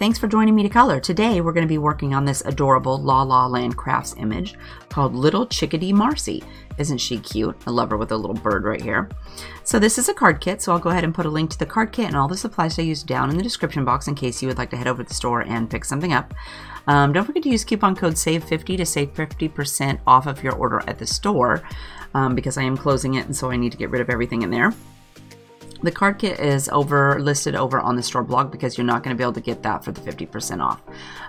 thanks for joining me to color. Today we're going to be working on this adorable La La Land Crafts image called Little Chickadee Marci. Isn't she cute? I love her with a little bird right here. So this is a card kit, so I'll go ahead and put a link to the card kit and all the supplies I used down in the description box in case you would like to head over to the store and pick something up. Don't forget to use coupon code SAVE50 to save 50% off of your order at the store because I am closing it and so I need to get rid of everything in there. The card kit is listed over on the store blog because you're not going to be able to get that for the 50% off.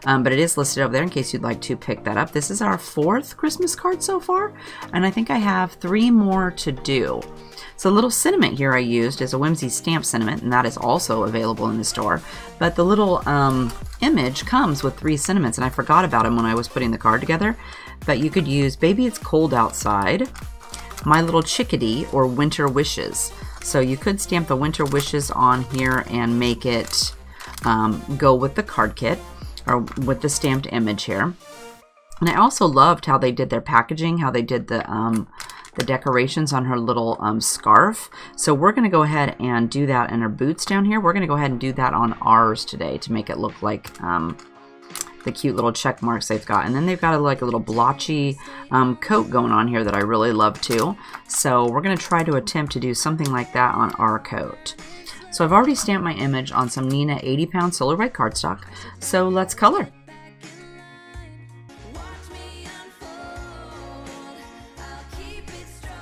But it is listed over there in case you'd like to pick that up. This is our 4th Christmas card so far, and I think I have 3 more to do. So the little sentiment here I used is a Whimsy stamp sentiment, and that is also available in the store. But the little image comes with 3 sentiments, and I forgot about them when I was putting the card together. But you could use Baby It's Cold Outside, My Little Chickadee, or Winter Wishes. So you could stamp the Winter Wishes on here and make it go with the card kit or with the stamped image here. And I also loved how they did their packaging, how they did the decorations on her little scarf. So we're going to go ahead and do that in her boots down here. We're going to go ahead and do that on ours today to make it look like the cute little check marks they've got. And then they've got like a little blotchy coat going on here that I really love too. So we're going to try to attempt to do something like that on our coat. So I've already stamped my image on some Neenah 80-pound Solar White cardstock. So let's color.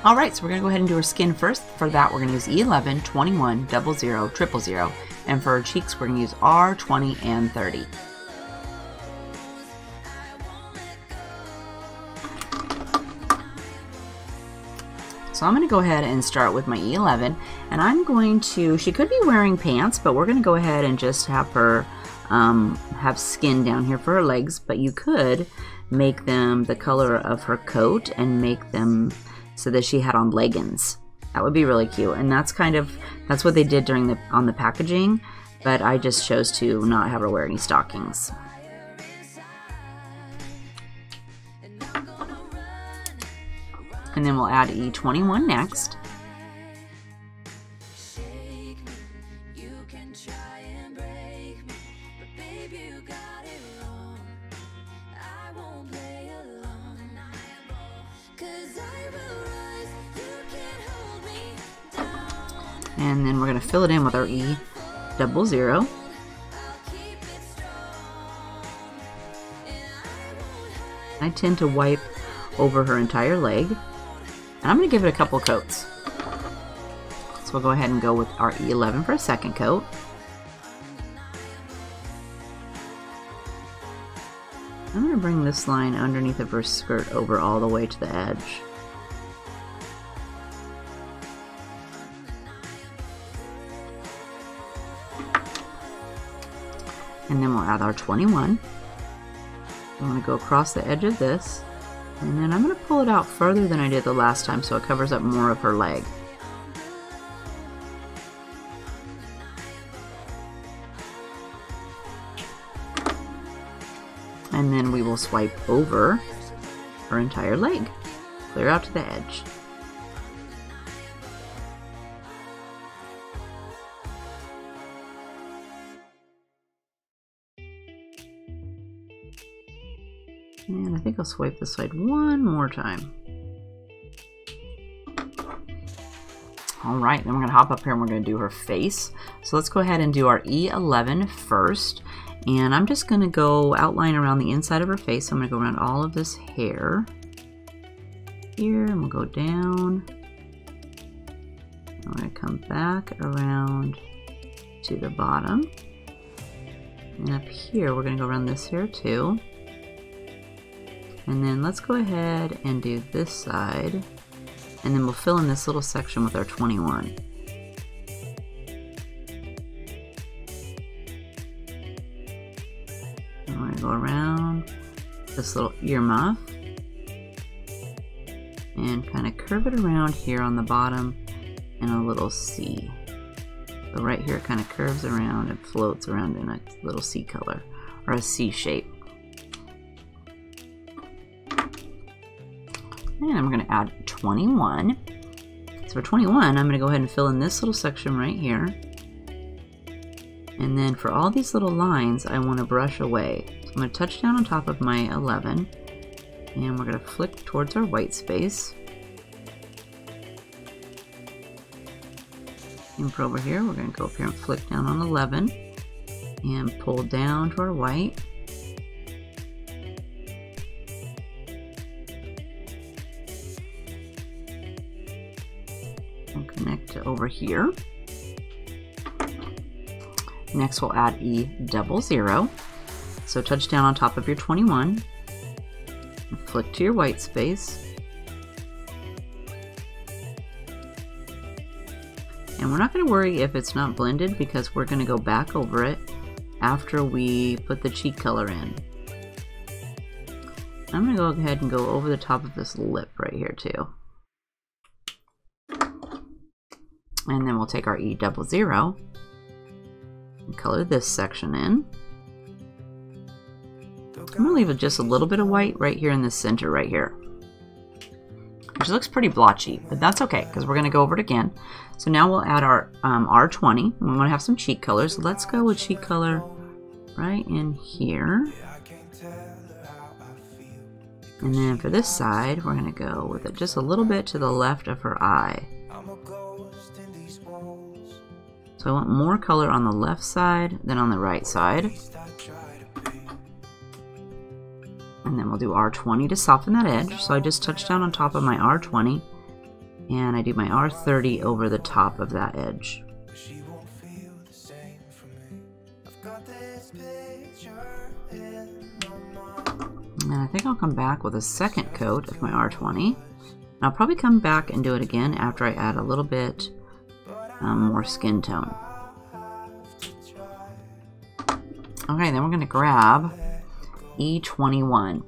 Alright, so we're going to go ahead and do her skin first. For that, we're going to use E11, 21, 00, 000. And for her cheeks, we're going to use R20 and 30. So I'm going to go ahead and start with my E11, and I'm going to, she could be wearing pants, but we're going to go ahead and just have her have skin down here for her legs, but you could make them the color of her coat and make them so that she had on leggings. That would be really cute, and that's what they did on the packaging, but I just chose to not have her wear any stockings. And then we'll add E21 next. And then we're going to fill it in with our E00. I tend to wipe over her entire leg. And I'm going to give it a couple coats. So we'll go ahead and go with our E11 for a second coat. I'm going to bring this line underneath of her skirt over all the way to the edge. And then we'll add our 21. I'm going to go across the edge of this. And then I'm going to pull it out further than I did the last time so it covers up more of her leg. And then we will swipe over her entire leg, clear out to the edge. And I think I'll swipe this side one more time. Alright, then we're going to hop up here and we're going to do her face. So let's go ahead and do our E11 first. And I'm just going to go outline around the inside of her face. So I'm going to go around all of this hair here, and we'll go down. I'm going to come back around to the bottom. And up here, we're going to go around this hair too. And then let's go ahead and do this side, and then we'll fill in this little section with our 21. I'm going to go around this little earmuff and kind of curve it around here on the bottom in a little C. So right here it kind of curves around and floats around in a little C color, or a C shape. And I'm going to add 21. So for 21, I'm going to go ahead and fill in this little section right here. And then for all these little lines, I want to brush away. So I'm going to touch down on top of my 11, and we're going to flick towards our white space. And for over here, we're going to go up here and flick down on 11 and pull down to our white. And connect to over here. Next, we'll add E00. So touch down on top of your 21, and flick to your white space. And we're not going to worry if it's not blended because we're going to go back over it after we put the cheek color in. I'm going to go ahead and go over the top of this lip right here too. And then we'll take our E00 and color this section in. I'm going to leave it just a little bit of white right here in the center right here. Which looks pretty blotchy, but that's okay because we're going to go over it again. So now we'll add our R20. We want to have some cheek colors. So let's go with cheek color right in here. And then for this side, we're going to go with it just a little bit to the left of her eye. So I want more color on the left side than on the right side. And then we'll do R20 to soften that edge. So I just touch down on top of my R20 and I do my R30 over the top of that edge. And I think I'll come back with a second coat of my R20. And I'll probably come back and do it again after I add a little bit more skin tone. Okay, then we're going to grab E21.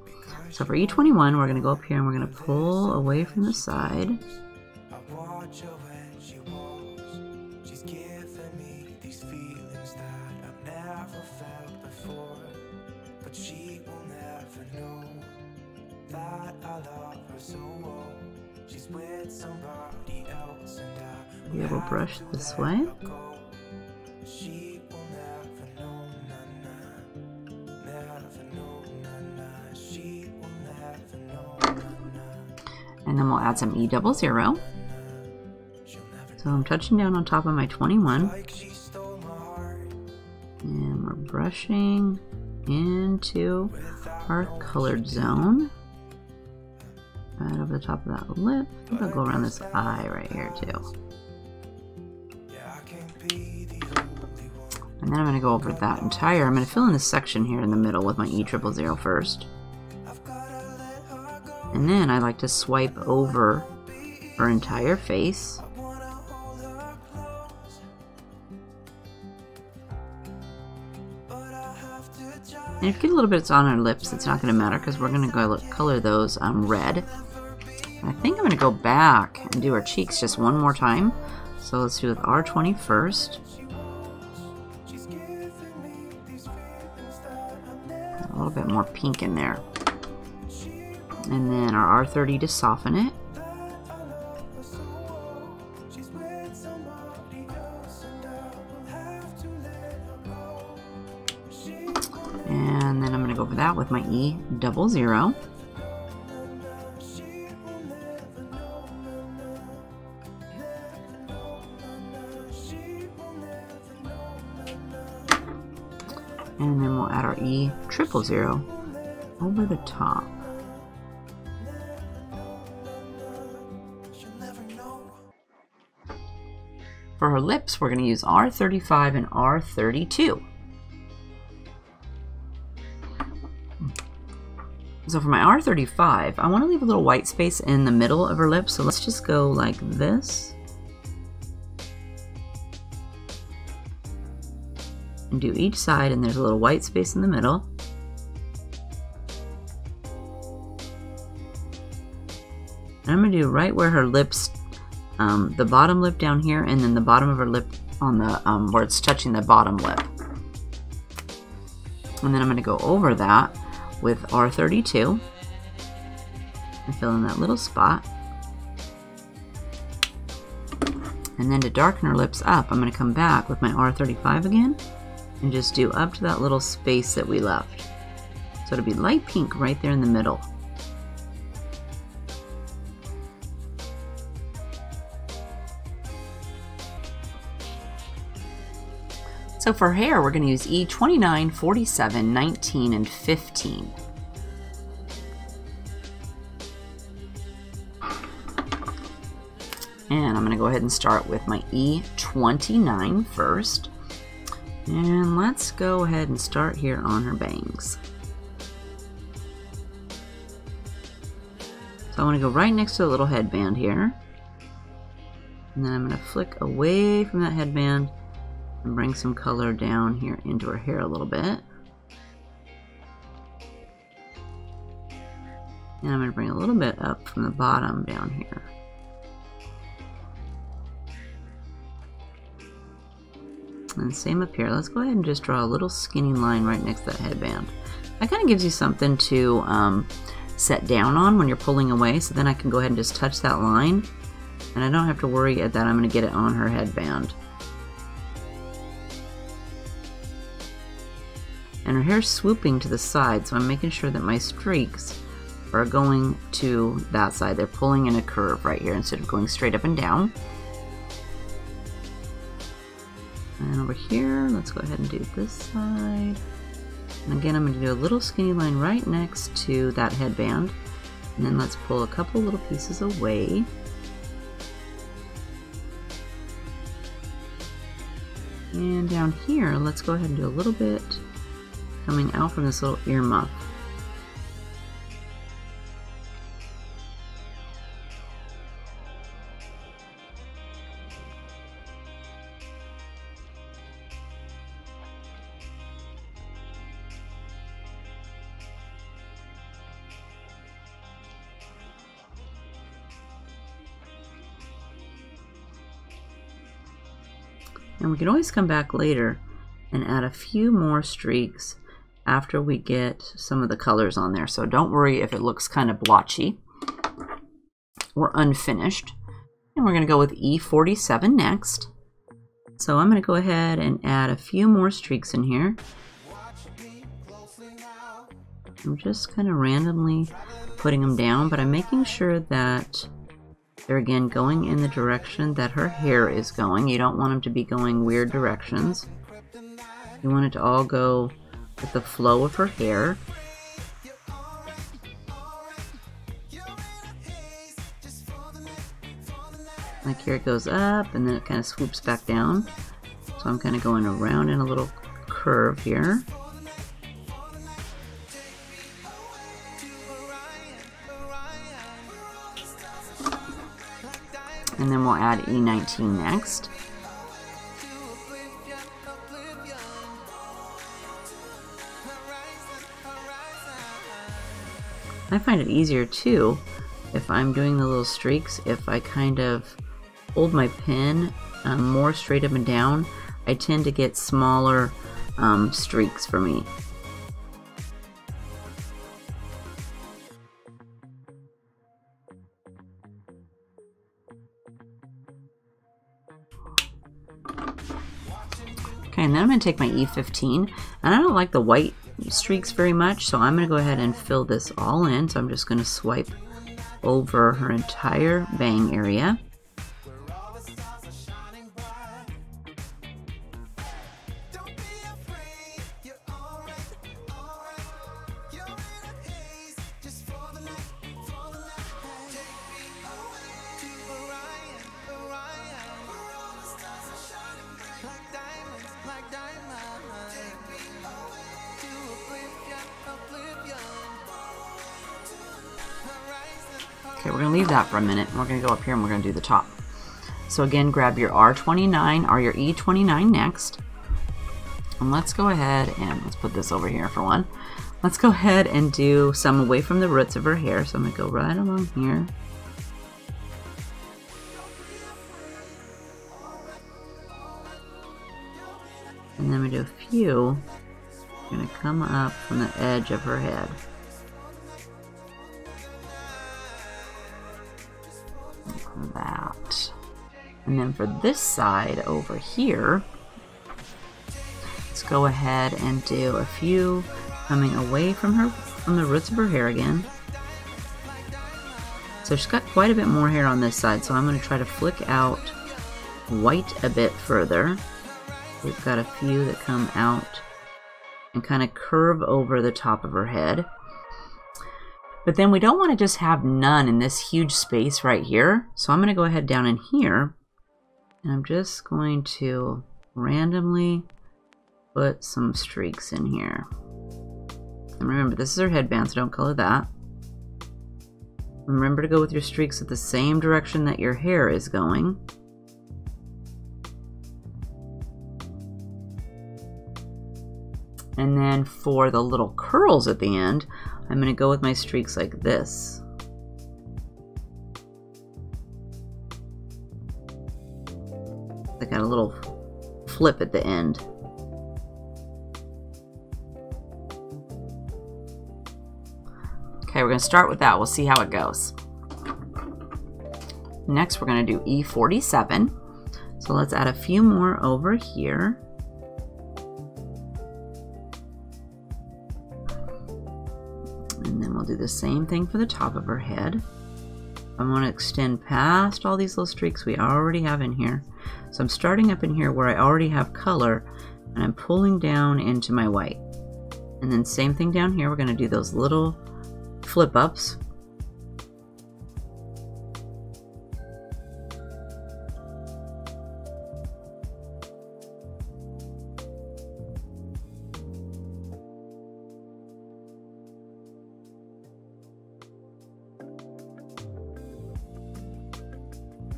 So for E21, we're going to go up here and we're going to pull away from the side. Yeah, we'll brush this way. And then we'll add some E00. So I'm touching down on top of my 21. And we're brushing into our colored zone. Right over the top of that lip. I think I'll go around this eye right here too. And then I'm going to go over that entire, I'm going to fill in this section here in the middle with my E00 first. And then I like to swipe over her entire face. And if you get a little bit on our lips, it's not going to matter because we're going to go color those red. And I think I'm going to go back and do our cheeks just one more time. So let's do with R20 first. A little bit more pink in there. And then our R30 to soften it. And then I'm going to go over that with my E00. And then we'll add our E000 over the top. For her lips, we're going to use R35 and R32. So for my R35, I want to leave a little white space in the middle of her lips. So let's just go like this. And do each side, and there's a little white space in the middle. And I'm going to do right where her lips, the bottom lip down here, and then the bottom of her lip on the, where it's touching the bottom lip. And then I'm going to go over that with R32 and fill in that little spot. And then to darken her lips up, I'm going to come back with my R35 again and just do up to that little space that we left. So it'll be light pink right there in the middle. So for hair, we're going to use E29, 47, 19, and 15. And I'm going to go ahead and start with my E29 first. And let's go ahead and start here on her bangs. So I want to go right next to the little headband here. And then I'm going to flick away from that headband and bring some color down here into her hair a little bit. And I'm going to bring a little bit up from the bottom down here. And same up here. Let's go ahead and just draw a little skinny line right next to that headband. That kind of gives you something to set down on when you're pulling away, so then I can go ahead and just touch that line and I don't have to worry that I'm going to get it on her headband. And her hair's swooping to the side, so I'm making sure that my streaks are going to that side. They're pulling in a curve right here instead of going straight up and down. And over here, let's go ahead and do this side. And again, I'm going to do a little skinny line right next to that headband. And then let's pull a couple little pieces away. And down here, let's go ahead and do a little bit coming out from this little ear muff. And we can always come back later and add a few more streaks after we get some of the colors on there. So don't worry if it looks kind of blotchy or unfinished. And we're going to go with E47 next. So I'm going to go ahead and add a few more streaks in here. I'm just kind of randomly putting them down, but I'm making sure that they're again going in the direction that her hair is going. You don't want them to be going weird directions. You want it to all go with the flow of her hair. Like here it goes up and then it kind of swoops back down. So I'm kind of going around in a little curve here. And then we'll add E19 next. I find it easier too, if I'm doing the little streaks, if I kind of hold my pen more straight up and down, I tend to get smaller streaks for me. Okay, and then I'm going to take my E15, and I don't like the white streaks very much, so I'm going to go ahead and fill this all in. So I'm just going to swipe over her entire bang area. Okay, we're going to leave that for a minute. We're going to go up here and we're going to do the top. So again, grab your R29 or your E29 next. And let's go ahead and let's put this over here for one. Let's go ahead and do some away from the roots of her hair. So I'm going to go right along here. And then we do a few. I'm going to come up from the edge of her head. Like that. And then for this side over here, let's just go ahead and do a few coming away from her, from the roots of her hair again. So she's got quite a bit more hair on this side, so I'm going to try to flick out white a bit further. We've got a few that come out and kind of curve over the top of her head. But then we don't want to just have none in this huge space right here. So I'm going to go ahead down in here, and I'm just going to randomly put some streaks in here. And remember, this is her headband, so don't color that. Remember to go with your streaks at the same direction that your hair is going. And then for the little curls at the end, I'm going to go with my streaks like this. I got a little flip at the end. Okay, we're going to start with that. We'll see how it goes. Next, we're going to do E47. So let's add a few more over here. And then we'll do the same thing for the top of her head. I'm going to extend past all these little streaks we already have in here. So I'm starting up in here where I already have color, and I'm pulling down into my white. And then same thing down here, we're going to do those little flip ups.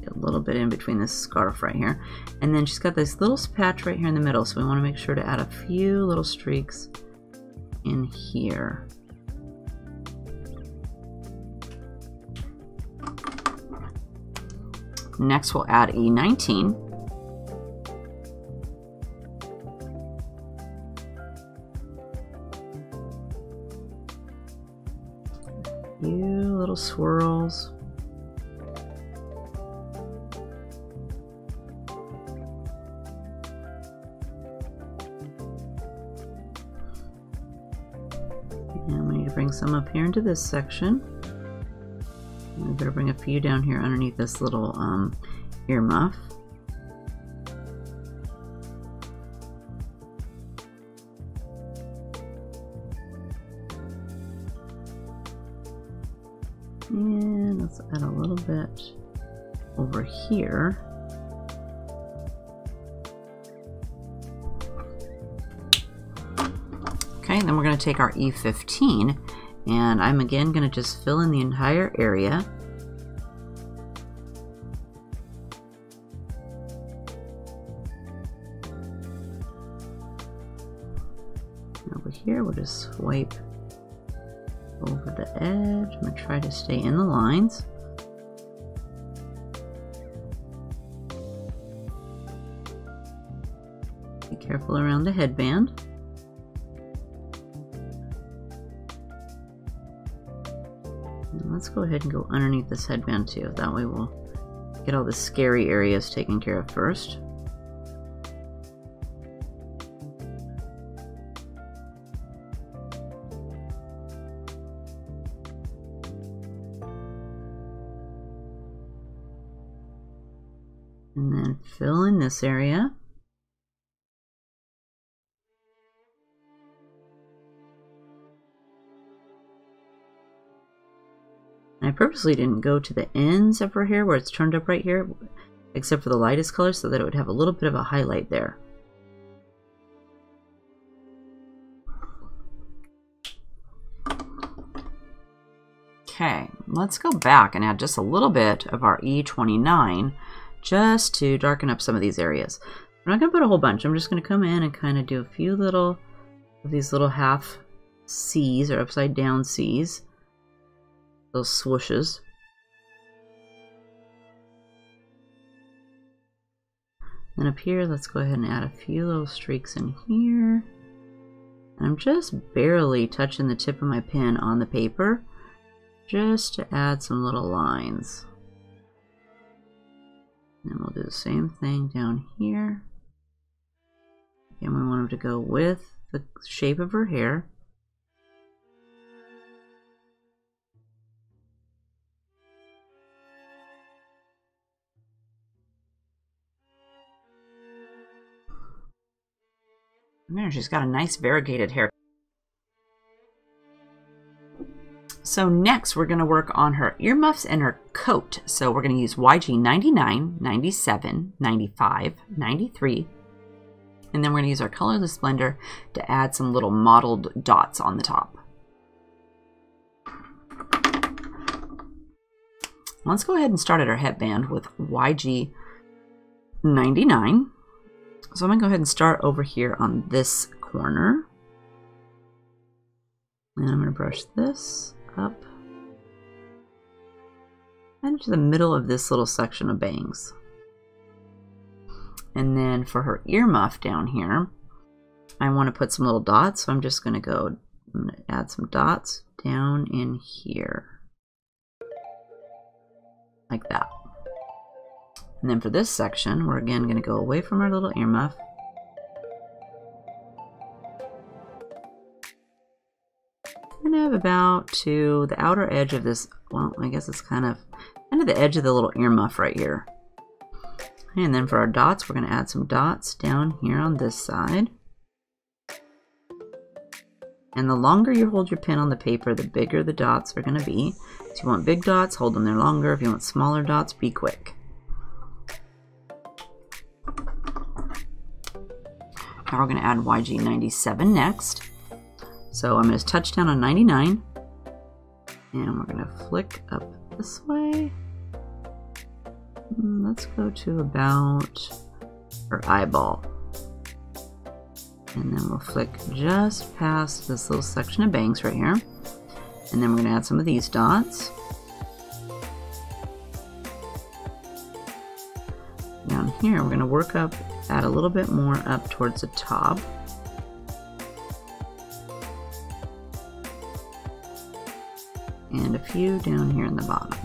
A little bit in between this scarf right here, and then she's got this little patch right here in the middle, so we want to make sure to add a few little streaks in here. Next we'll add E19. A few little swirls. And we need to bring some up here into this section. We better bring a few down here underneath this little ear muff. And let's add a little bit over here. Okay, then we're going to take our E15, and I'm again going to just fill in the entire area. Over here, we'll just swipe over the edge. I'm going to try to stay in the lines. Be careful around the headband. And let's go ahead and go underneath this headband too. That way we'll get all the scary areas taken care of first. And then fill in this area. And I purposely didn't go to the ends of her hair where it's turned up right here, except for the lightest color, so that it would have a little bit of a highlight there. Okay, let's go back and add just a little bit of our E29 just to darken up some of these areas. I'm not going to put a whole bunch. I'm just going to come in and kind of do a few little of these little half C's or upside down C's. Those swooshes. Then up here, let's go ahead and add a few little streaks in here. And I'm just barely touching the tip of my pen on the paper just to add some little lines. And we'll do the same thing down here. Again, we want them to go with the shape of her hair. And there, she's got a nice variegated hair. So next we're going to work on her earmuffs and her coat. So we're going to use YG 99, 97, 95, 93. And then we're going to use our colorless blender to add some little mottled dots on the top. Let's go ahead and start at our headband with YG 99. So I'm going to go ahead and start over here on this corner. And I'm going to brush this up and into the middle of this little section of bangs. And then for her earmuff down here, I want to put some little dots. So I'm just going to add some dots down in here. Like that. And then for this section, we're again going to go away from our little earmuff. And have about to the outer edge of this, well, I guess it's kind of the edge of the little earmuff right here. And then for our dots, we're going to add some dots down here on this side. And the longer you hold your pen on the paper, the bigger the dots are going to be. So you want big dots, hold them there longer. If you want smaller dots, be quick. Now we're going to add YG 97 next. So I'm going to touch down on 99. And we're going to flick up this way. Let's go to about her eyeball. And then we'll flick just past this little section of bangs right here. And then we're going to add some of these dots. Down here, we're going to work up, add a little bit more up towards the top. And a few down here in the bottom.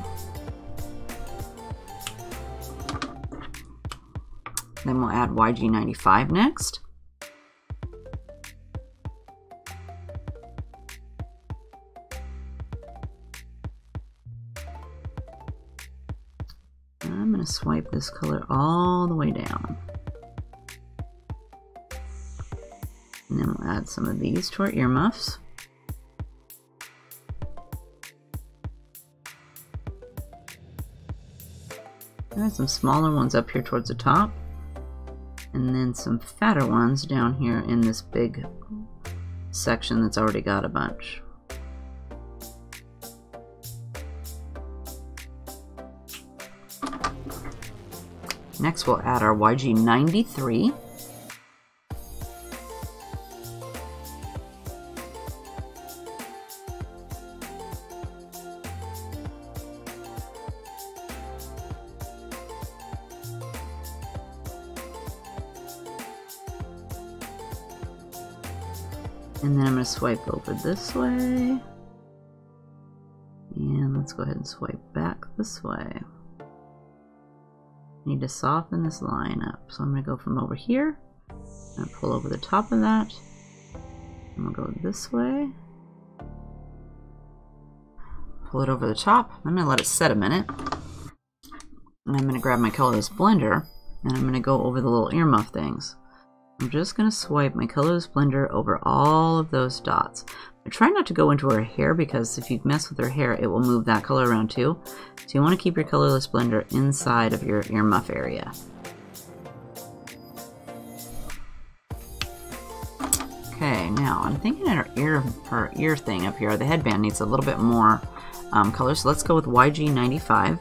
Then we'll add YG 95 next. I'm going to swipe this color all the way down. And then we'll add some of these to our earmuffs. Add some smaller ones up here towards the top. And then some fatter ones down here in this big section that's already got a bunch. Next we'll add our YG 93. And then I'm going to swipe over this way. And let's go ahead and swipe back this way. Need to soften this line up. So I'm going to go from over here and pull over the top of that. And we'll go this way. Pull it over the top. I'm going to let it set a minute. And I'm going to grab my colorless blender and I'm going to go over the little earmuff things. I'm just going to swipe my colorless blender over all of those dots. I try not to go into her hair because if you mess with her hair, it will move that color around too. So you want to keep your colorless blender inside of your earmuff area. Okay, now I'm thinking that her ear thing up here, the headband needs a little bit more color. So let's go with YG 95.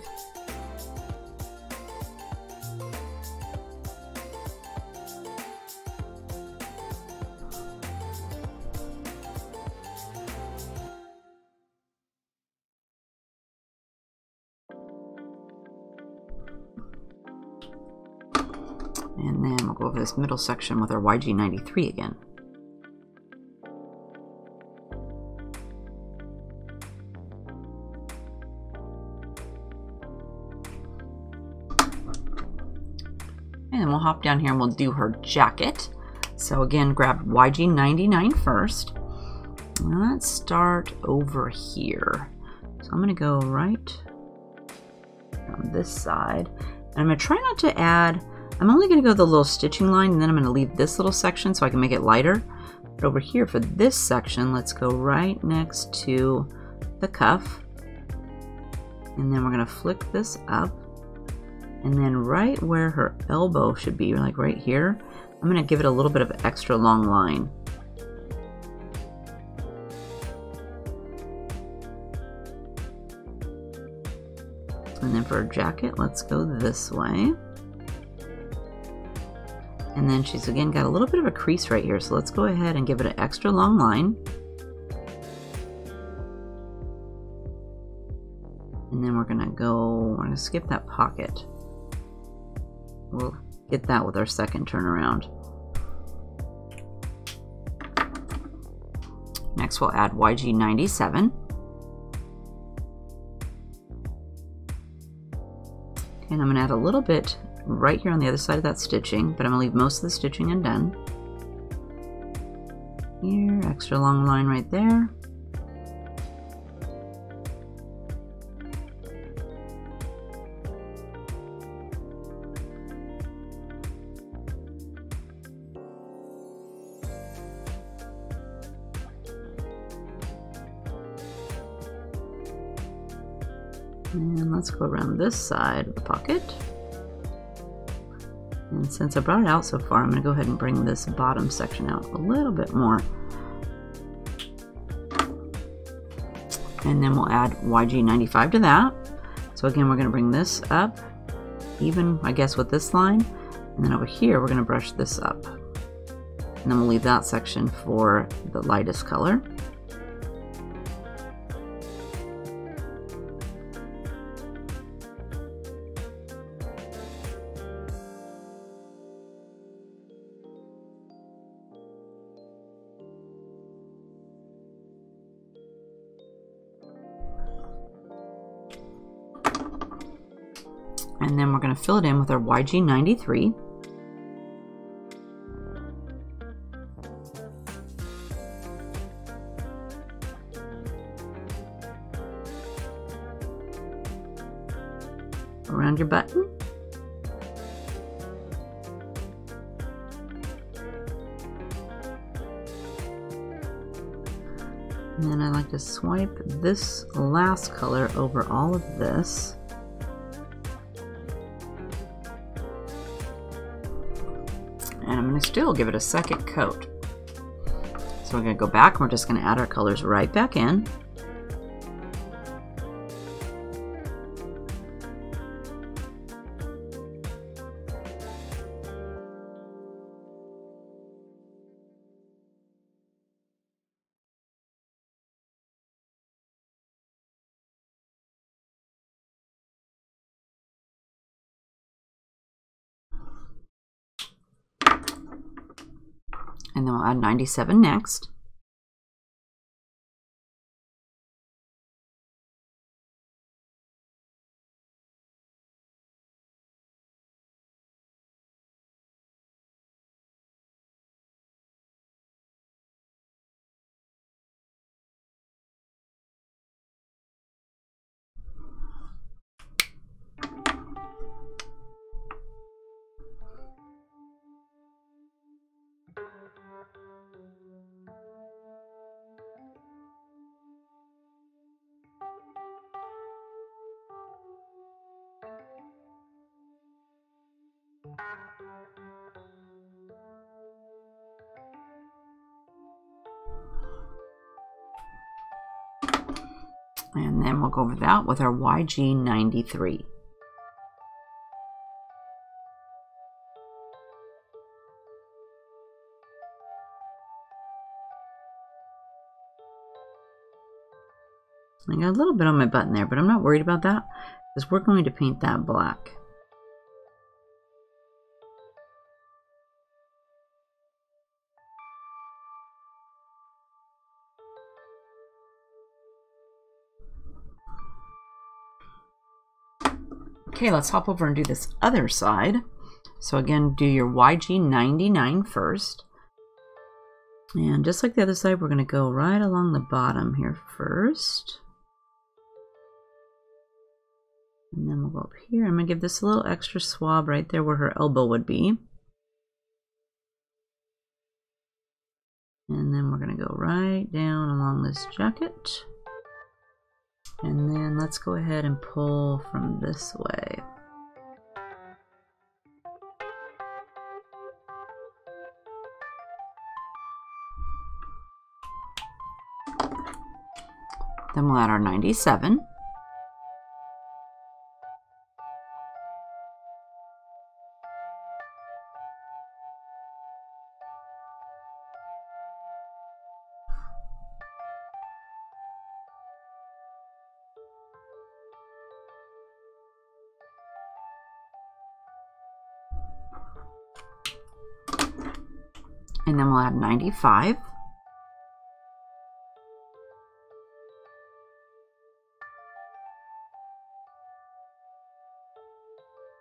And then we'll go over this middle section with our YG 93 again. And then we'll hop down here and we'll do her jacket. So again, grab YG99 first. Let's start over here. So I'm going to go right on this side. And I'm going to try not to add, I'm only going to go the little stitching line, and then I'm going to leave this little section so I can make it lighter. But over here for this section, let's go right next to the cuff. And then we're going to flick this up. And then right where her elbow should be, like right here, I'm going to give it a little bit of an extra long line. And then for her jacket, let's go this way. And then she's again got a little bit of a crease right here, so let's go ahead and give it an extra long line. And then we're gonna skip that pocket. We'll get that with our second turnaround. Next we'll add YG97. And I'm going to add a little bit right here on the other side of that stitching, but I'm going to leave most of the stitching undone. Here, extra long line right there. And let's go around this side of the pocket. And since I brought it out so far, I'm going to go ahead and bring this bottom section out a little bit more. And then we'll add YG95 to that. So again, we're going to bring this up, even I guess with this line. And then over here, we're going to brush this up. And then we'll leave that section for the lightest color. And then we're going to fill it in with our YG93. Around your button. And then I like to swipe this last color over all of this. And I'm going to still give it a second coat. So we're going to go back and we're just going to add our colors right back in. And then we'll add 97 next. And then we'll go over that with our YG93. I got a little bit on my button there, but I'm not worried about that because we're going to paint that black. Okay, let's hop over and do this other side. So again, do your YG99 first. And just like the other side, we're going to go right along the bottom here first. And then we'll go up here. I'm going to give this a little extra swab right there where her elbow would be. And then we're going to go right down along this jacket. And then let's go ahead and pull from this way. Then we'll add our 97. And then we'll add 95.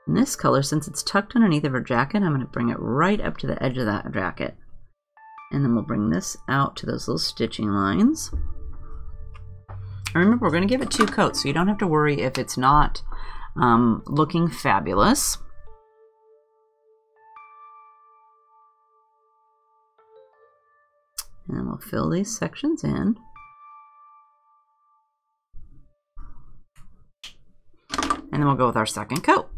And this color, since it's tucked underneath of her jacket, I'm going to bring it right up to the edge of that jacket. And then we'll bring this out to those little stitching lines. And remember, we're going to give it 2 coats, so you don't have to worry if it's not looking fabulous. And then we'll fill these sections in. And then we'll go with our second coat.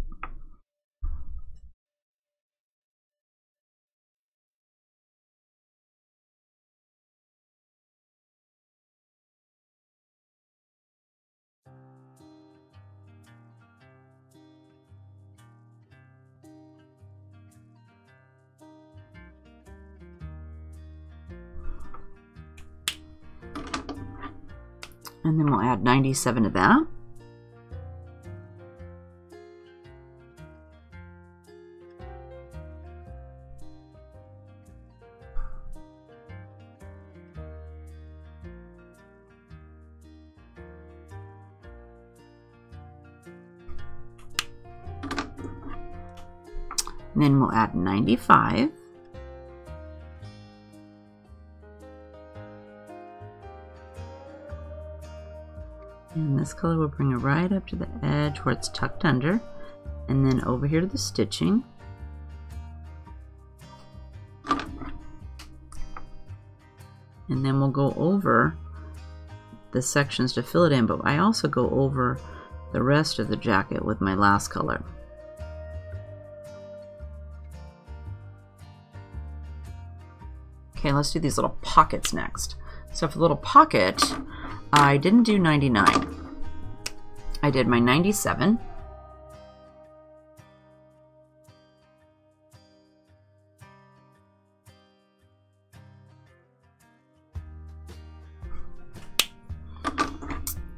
And then we'll add 97 to that. And then we'll add 95. And this color will bring it right up to the edge where it's tucked under, and then over here to the stitching. And then we'll go over the sections to fill it in, but I also go over the rest of the jacket with my last color. Okay, let's do these little pockets next. So for the little pocket, I didn't do 99. I did my 97.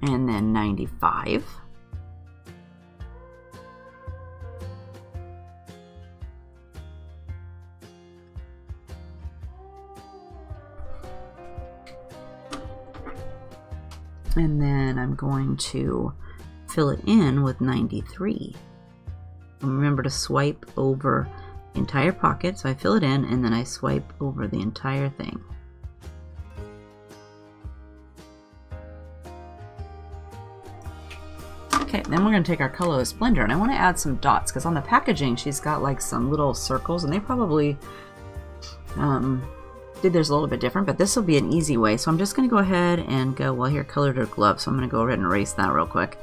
And then 95. And then I'm going to fill it in with 93. And remember to swipe over the entire pocket. So I fill it in and then I swipe over the entire thing. Okay, then we're going to take our colorless blender, and I want to add some dots because on the packaging she's got like some little circles, and they probably did theirs a little bit different, but this will be an easy way. So I'm just going to go ahead and go, well, here, colored her glove, so I'm going to go ahead and erase that real quick.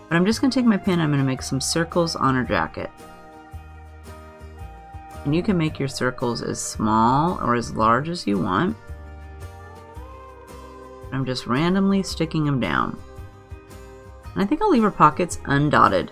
But I'm just going to take my pen, I'm going to make some circles on her jacket. And you can make your circles as small or as large as you want. I'm just randomly sticking them down. And I think I'll leave her pockets undotted.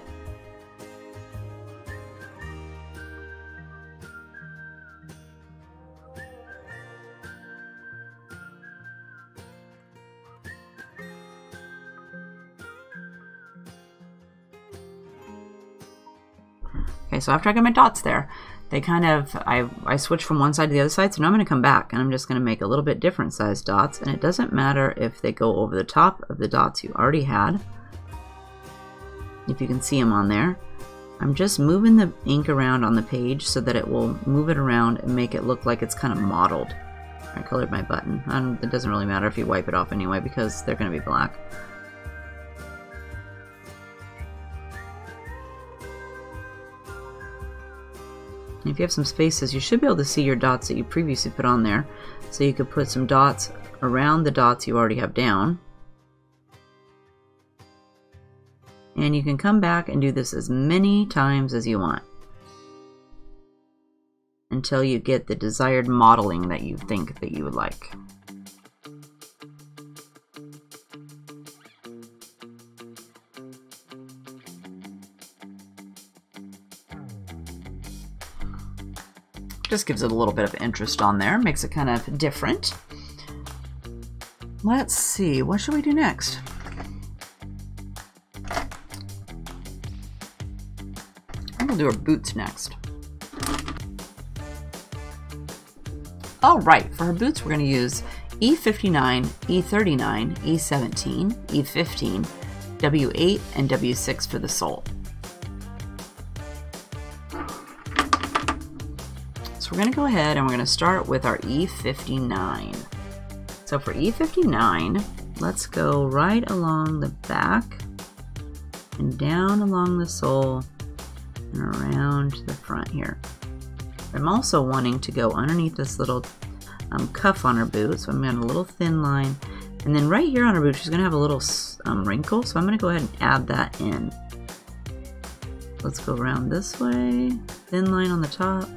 Okay, so after I get my dots there, they kind of, I switch from one side to the other side, so now I'm going to come back and I'm just going to make a little bit different size dots, and it doesn't matter if they go over the top of the dots you already had. If you can see them on there. I'm just moving the ink around on the page so that it will move it around and make it look like it's kind of mottled. I colored my button. It doesn't really matter if you wipe it off anyway because they're going to be black. And if you have some spaces, you should be able to see your dots that you previously put on there. So you could put some dots around the dots you already have down. And you can come back and do this as many times as you want until you get the desired modeling that you think that you would like. Just gives it a little bit of interest on there, makes it kind of different. Let's see, what should we do next? We'll do our boots next. All right, for her boots, we're going to use E59, E39, E17, E15, W8, and W6 for the sole. So we're going to go ahead and we're going to start with our E59. So for E59, let's go right along the back and down along the sole and around the front here. I'm also wanting to go underneath this little cuff on her boot, so I'm going to have a little thin line, and then right here on her boot she's going to have a little wrinkle, so I'm going to go ahead and add that in. Let's go around this way, thin line on the top,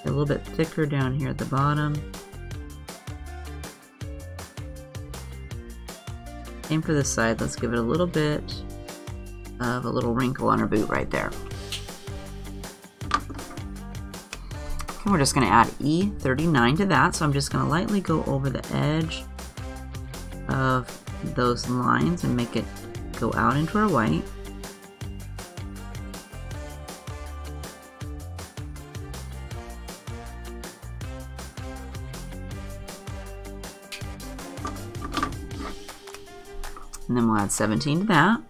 a little bit thicker down here at the bottom. Same for this side, let's give it a little bit of a little wrinkle on her boot right there. And we're just going to add E39 to that, so I'm just going to lightly go over the edge of those lines and make it go out into our white. And then we'll add 17 to that.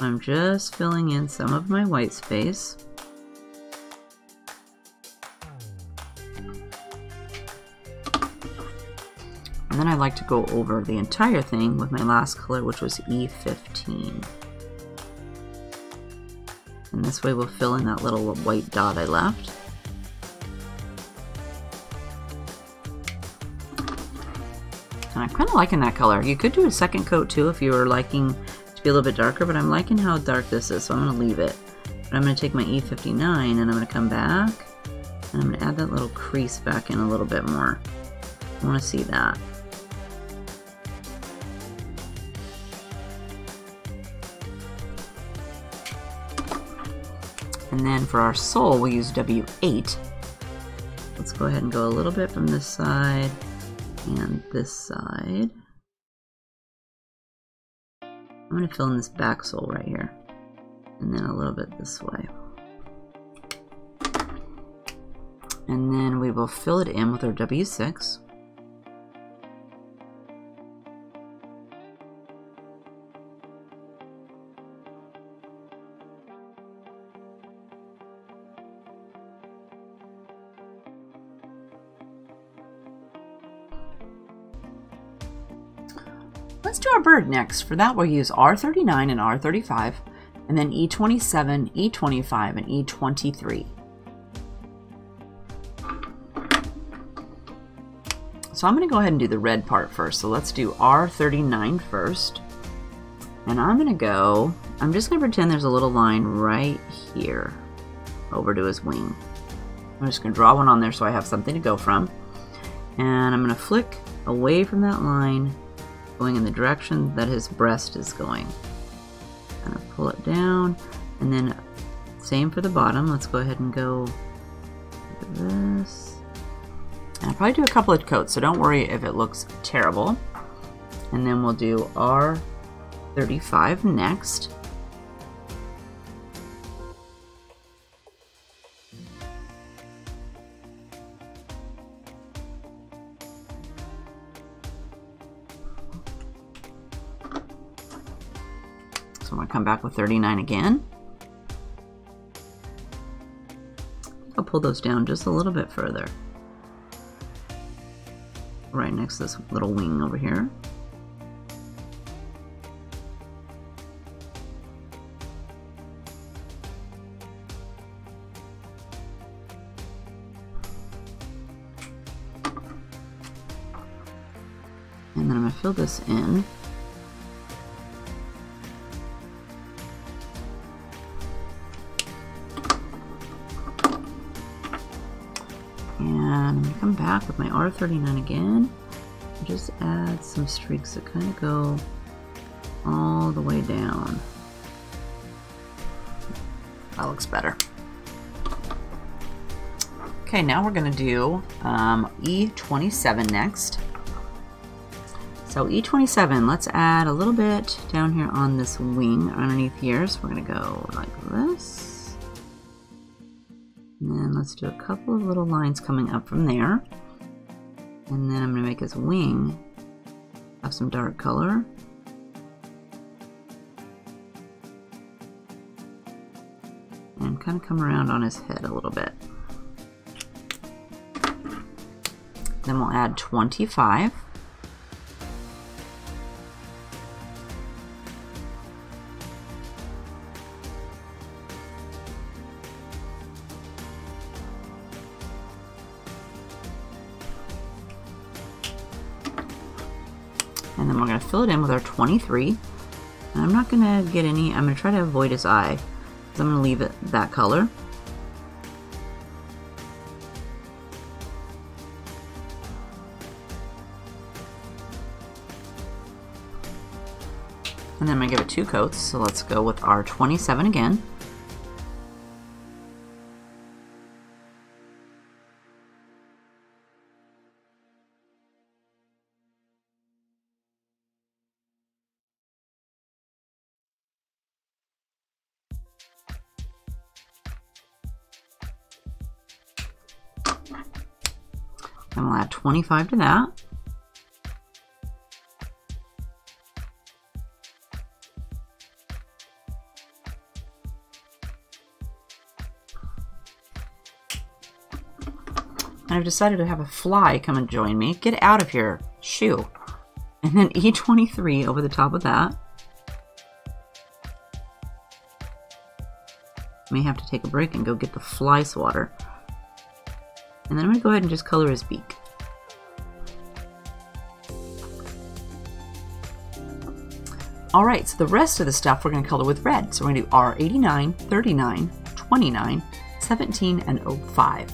I'm just filling in some of my white space. And then I like to go over the entire thing with my last color, which was E15. And this way we'll fill in that little white dot I left. And I'm kind of liking that color. You could do a second coat too if you were liking to be a little bit darker, but I'm liking how dark this is, so I'm going to leave it. But I'm going to take my E59 and I'm going to come back and I'm going to add that little crease back in a little bit more. I want to see that. And then for our sole, we'll use W8. Let's go ahead and go a little bit from this side and this side. I'm going to fill in this back sole right here, and then a little bit this way. And then we will fill it in with our W6. Let's do our bird next. For that, we'll use R39 and R35, and then E27, E25, and E23. So I'm going to go ahead and do the red part first. So let's do R39 first. And I'm just going to pretend there's a little line right here over to his wing. I'm just going to draw one on there so I have something to go from. And I'm going to flick away from that line, going in the direction that his breast is going. Kind of pull it down, and then same for the bottom. Let's go ahead and go like this. And I'll probably do a couple of coats, so don't worry if it looks terrible. And then we'll do R35 next. So I'm going to come back with 39 again. I'll pull those down just a little bit further. Right next to this little wing over here. And then I'm going to fill this in. And I'm going to come back with my R39 again. And just add some streaks that kind of go all the way down. That looks better. Okay, now we're going to do E27 next. So E27, let's add a little bit down here on this wing underneath here. So we're going to go like this. And then let's do a couple of little lines coming up from there. And then I'm going to make his wing have some dark color. And kind of come around on his head a little bit. Then we'll add 25. And then we're going to fill it in with our 23. And I'm not going to get any, I'm going to try to avoid his eye, because I'm going to leave it that color. And then I'm going to give it 2 coats, so let's go with our 27 again. And we'll add 25 to that. And I've decided to have a fly come and join me. Get out of here, shoo. And then E23 over the top of that. May have to take a break and go get the fly swatter. And then I'm going to go ahead and just color his beak. Alright, so the rest of the stuff we're going to color with red. So we're going to do R89, 39, 29, 17, and 05.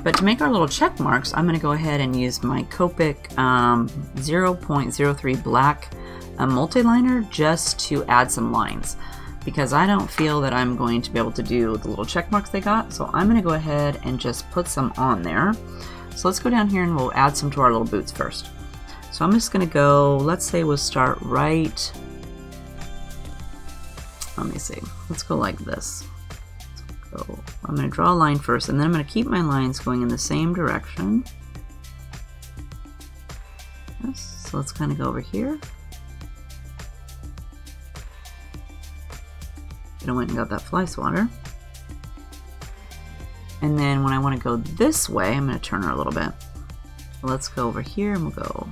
But to make our little check marks, I'm going to go ahead and use my Copic 0.03 black multi-liner just to add some lines. Because I don't feel that I'm going to be able to do the little check marks they got, so I'm going to go ahead and just put some on there. So let's go down here and we'll add some to our little boots first. So I'm just going to go, let's say we'll start right, let me see, let's go like this. Let's go. I'm going to draw a line first, and then I'm going to keep my lines going in the same direction. Yes, so let's kind of go over here. I went and got that fly swatter. And then when I want to go this way, I'm going to turn her a little bit. So let's go over here and we'll go.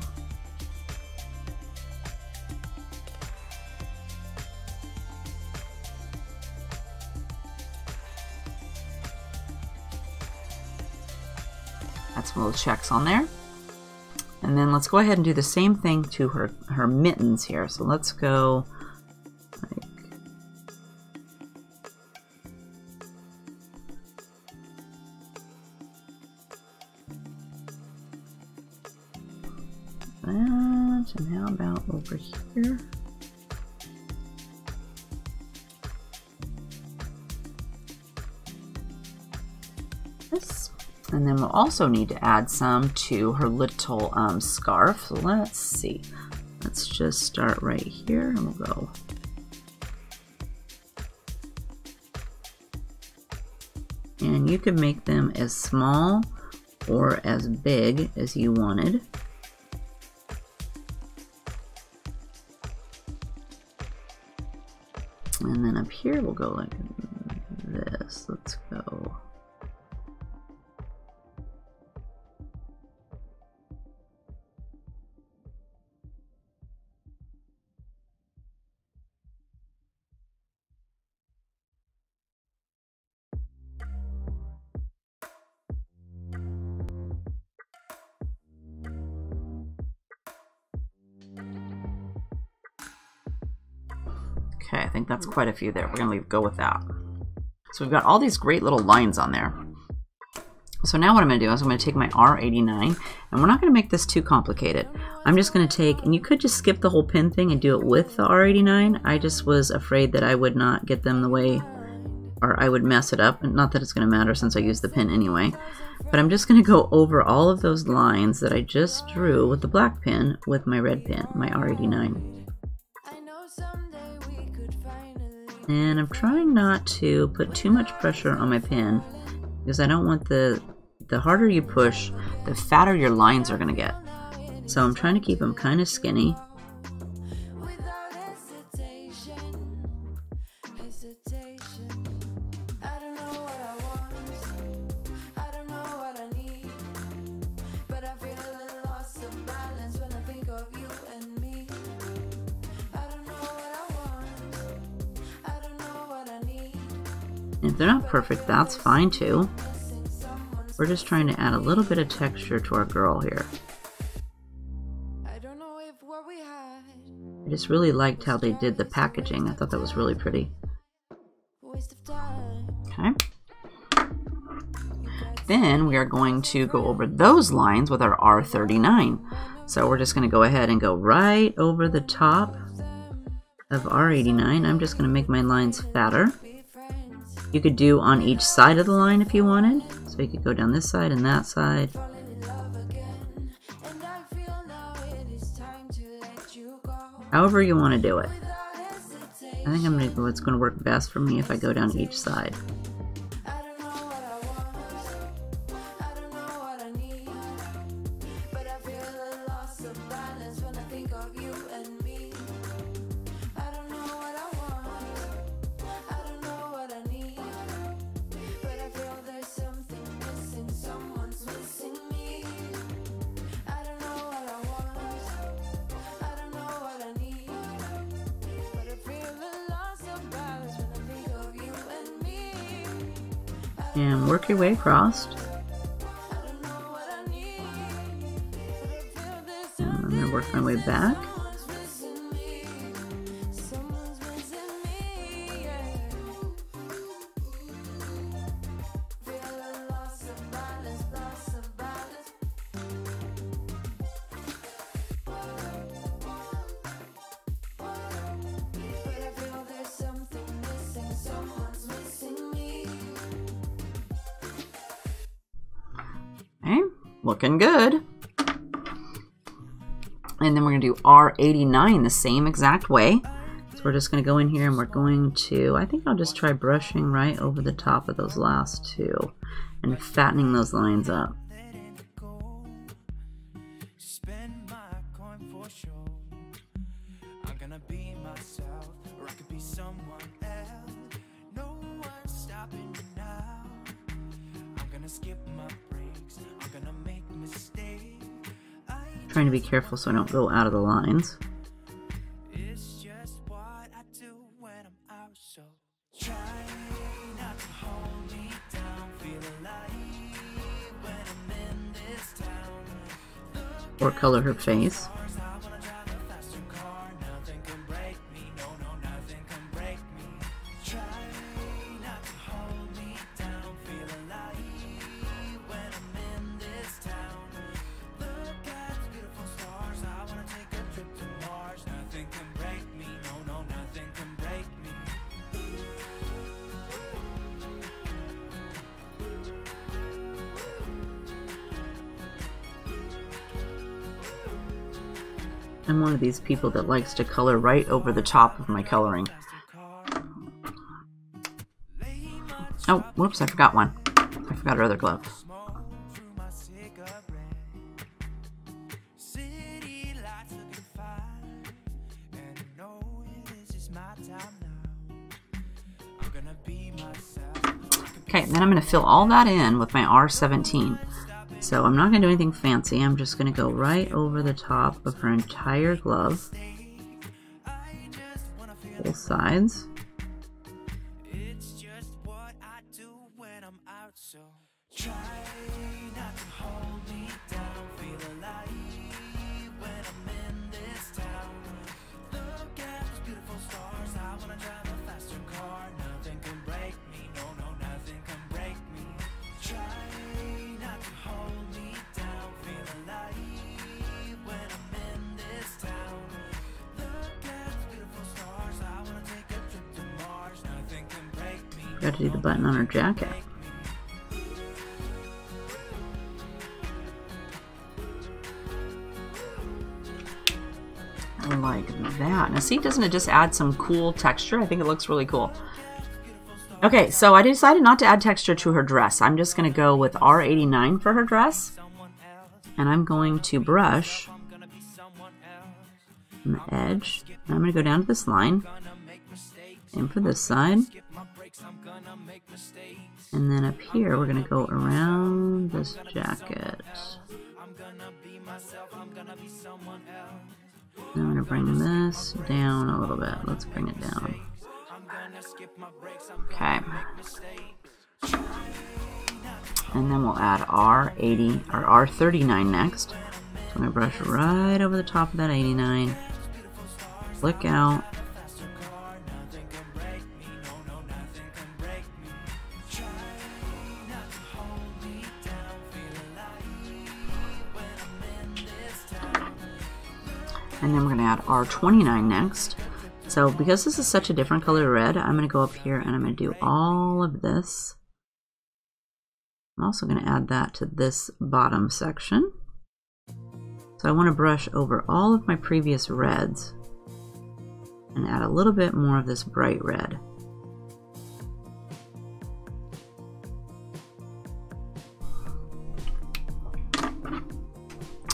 That's some little checks on there. And then let's go ahead and do the same thing to her mittens here. So let's go like that, and how about over here? This. And then we'll also need to add some to her little scarf. So let's see. Let's just start right here and we'll go. And you can make them as small or as big as you wanted. And then up here we'll go like this. Let's go. Okay, I think that's quite a few there. We're going to go with that. So we've got all these great little lines on there. So now what I'm going to do is I'm going to take my R89, and we're not going to make this too complicated. I'm just going to take, and you could just skip the whole pin thing and do it with the R89. I just was afraid that I would not get them the way, or I would mess it up. Not that it's going to matter since I used the pin anyway. But I'm just going to go over all of those lines that I just drew with the black pin with my red pin, my R89. And I'm trying not to put too much pressure on my pin because I don't want the harder you push, the fatter your lines are going to get. So I'm trying to keep them kind of skinny. If they're not perfect, that's fine too. We're just trying to add a little bit of texture to our girl here. I just really liked how they did the packaging. I thought that was really pretty. Okay. Then we are going to go over those lines with our R39. So we're just going to go ahead and go right over the top of R89. I'm just going to make my lines fatter. You could do on each side of the line if you wanted. So you could go down this side and that side. However you want to do it. I think I'm going to go, it's going to work best for me if I go down each side. And work your way across. And I'm going to work my way back. Okay, looking good. And then we're going to do R89 the same exact way. So we're just going to go in here and we're going to, I think I'll just try brushing right over the top of those last two and fattening those lines up. Trying to be careful so I don't go out of the lines. Or color her face. I'm one of these people that likes to color right over the top of my coloring. Oh, whoops, I forgot one. I forgot our other glove. Okay, then I'm going to fill all that in with my R17. So I'm not going to do anything fancy. I'm just going to go right over the top of her entire glove. Both sides. Got to do the button on her jacket. Like that. Now see, doesn't it just add some cool texture? I think it looks really cool. Okay, so I decided not to add texture to her dress. I'm just going to go with R89 for her dress. And I'm going to brush on the edge. And I'm going to go down to this line. Aim for this side. And then up here, we're going to go around this jacket. I'm going to bring this down a little bit. Let's bring it down. Okay. And then we'll add R80 or R39 next. So I'm going to brush right over the top of that 89. Flick out. And then we're going to add R29 next. So because this is such a different color red, I'm going to go up here and I'm going to do all of this. I'm also going to add that to this bottom section. So I want to brush over all of my previous reds and add a little bit more of this bright red.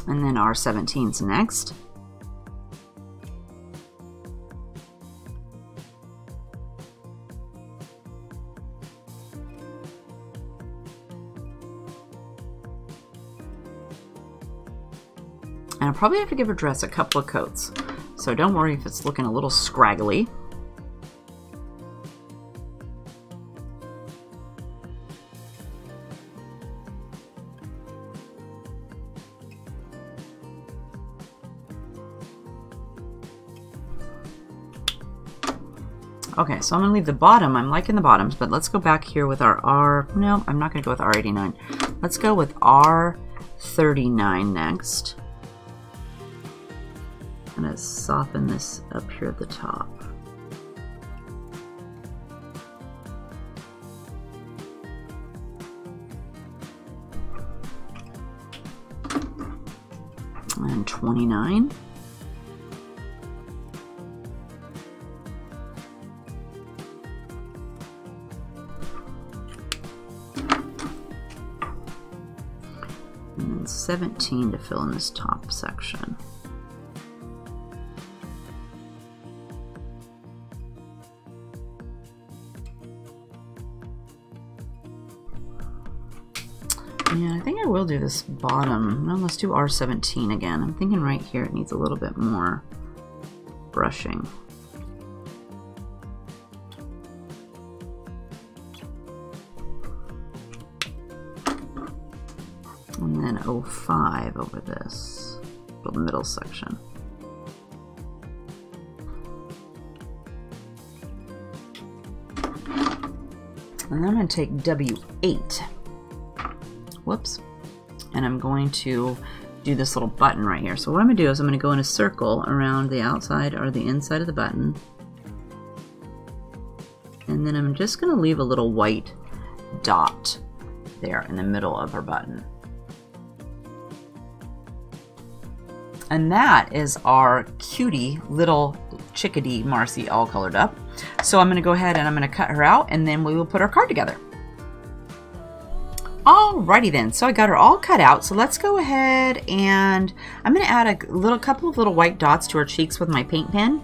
And then R17's next. And I'll probably have to give her dress a couple of coats. So don't worry if it's looking a little scraggly. Okay, so I'm going to leave the bottom. I'm liking the bottoms, but let's go back here with our R... No, I'm not going to go with R89. Let's go with R39 next. I'm going to soften this up here at the top. And 29. And then 17 to fill in this top section. Yeah, I think I will do this bottom. Well, let's do R17 again. I'm thinking right here it needs a little bit more brushing. And then 05 over this little middle section. And then I'm going to take W8. Whoops. And I'm going to do this little button right here. So what I'm going to do is I'm going to go in a circle around the outside or the inside of the button. And then I'm just going to leave a little white dot there in the middle of her button. And that is our cutie Little Chickadee Marci all colored up. So I'm going to go ahead and I'm going to cut her out and then we will put our card together. Alrighty then, so I got her all cut out. So let's go ahead and I'm going to add a couple of little white dots to her cheeks with my paint pen.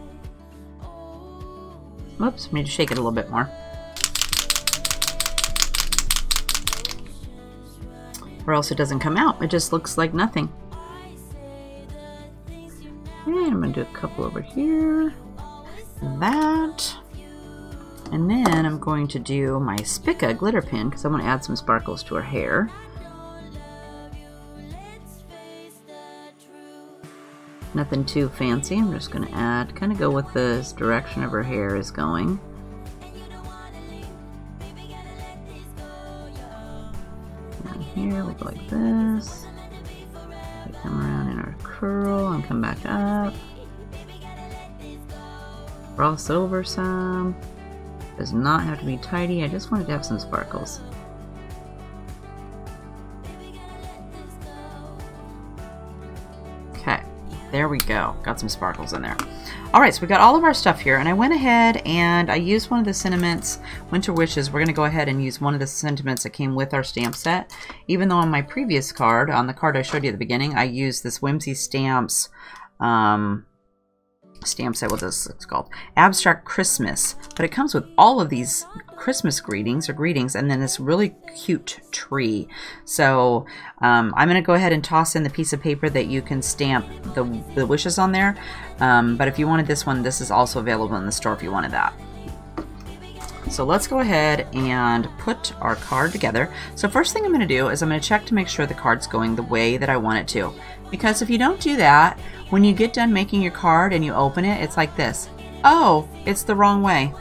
Whoops, I need to shake it a little bit more. or else it doesn't come out. It just looks like nothing. And I'm going to do a couple over here. That. And then I'm going to do my Spica glitter pin because I want to add some sparkles to her hair. Nothing too fancy. I'm just going to add, kind of go with this direction of her hair is going. And here we'll go like this. Come around in our curl and come back up. Cross over some. Does not have to be tidy. I just wanted to have some sparkles. Okay, there we go. Got some sparkles in there. All right, so we got all of our stuff here, and I went ahead and I used one of the sentiments, Winter Wishes. We're going to go ahead and use one of the sentiments that came with our stamp set. Even though on my previous card, on the card I showed you at the beginning, I used this Whimsy Stamps stamp set, what this is called, Abstract Christmas, but it comes with all of these Christmas greetings and then this really cute tree. So I'm going to go ahead and toss in the piece of paper that you can stamp the wishes on there, but if you wanted this one, this is also available in the store if you wanted that. So let's go ahead and put our card together. So first thing I'm going to do is I'm going to check to make sure the card's going the way that I want it to. Because if you don't do that, when you get done making your card and you open it, it's like this. Oh, it's the wrong way.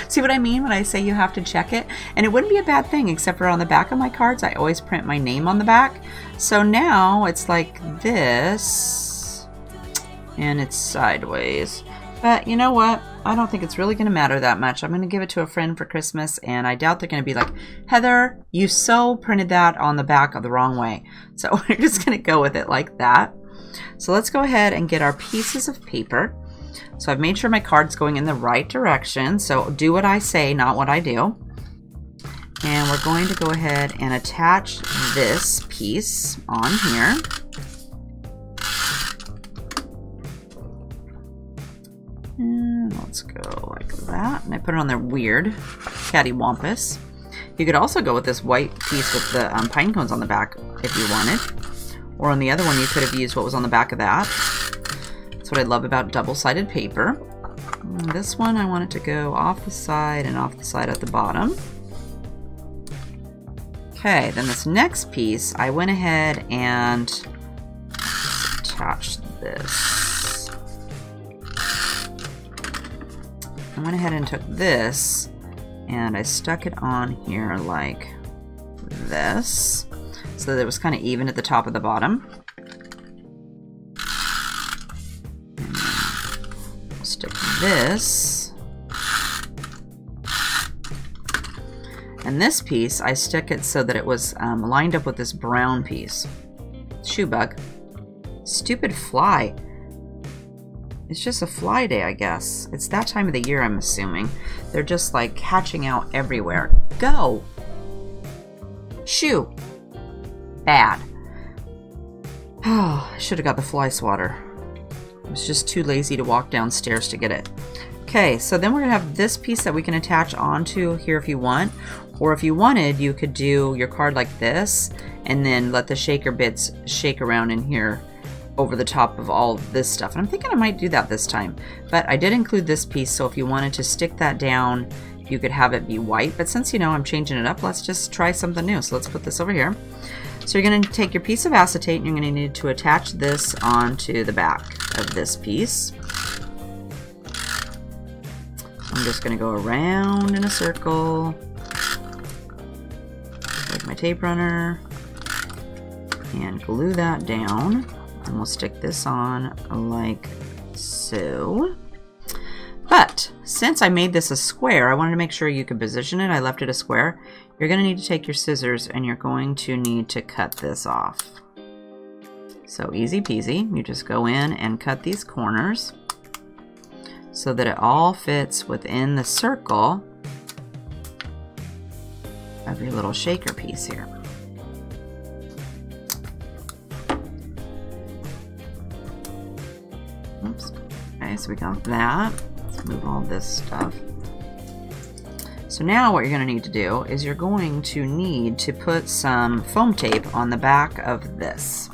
See what I mean when I say you have to check it? And it wouldn't be a bad thing, except for on the back of my cards, I always print my name on the back. So now it's like this, and it's sideways. But you know what? I don't think it's really going to matter that much. I'm going to give it to a friend for Christmas, and I doubt they're going to be like, Heather, you so printed that on the back of the wrong way. So we're just going to go with it like that. So let's go ahead and get our pieces of paper. So I've made sure my card's going in the right direction. So do what I say, not what I do. And we're going to go ahead and attach this piece on here. And let's go like that. And I put it on there weird, cattywampus. You could also go with this white piece with the pine cones on the back if you wanted. Or on the other one, you could have used what was on the back of that. That's what I love about double-sided paper. And this one, I want it to go off the side and off the side at the bottom. Okay, then this next piece, I went ahead and attached this. I went ahead and took this and I stuck it on here like this so that it was kind of even at the top of the bottom. And I'll stick this. And this piece, I stick it so that it was lined up with this brown piece. Shoe bug. Stupid fly. It's just a fly day, I guess. It's that time of the year, I'm assuming. They're just like hatching out everywhere. Go! Shoo! Bad. Oh, I should have got the fly swatter. I was just too lazy to walk downstairs to get it. Okay, so then we're going to have this piece that we can attach onto here if you want. Or if you wanted, you could do your card like this and then let the shaker bits shake around in here over the top of all this stuff. And I'm thinking I might do that this time. But I did include this piece, so if you wanted to stick that down, you could have it be white. But since you know I'm changing it up, let's just try something new. So let's put this over here. So you're going to take your piece of acetate and you're going to need to attach this onto the back of this piece. I'm just going to go around in a circle, like my tape runner, and glue that down. And we'll stick this on like so. But since I made this a square, I wanted to make sure you could position it. I left it a square. You're going to need to take your scissors and you're going to need to cut this off. So easy peasy. You just go in and cut these corners so that it all fits within the circle of your little shaker piece here. Oops. Okay, so we got that. Let's move all this stuff. So now what you're going to need to do is you're going to need to put some foam tape on the back of this.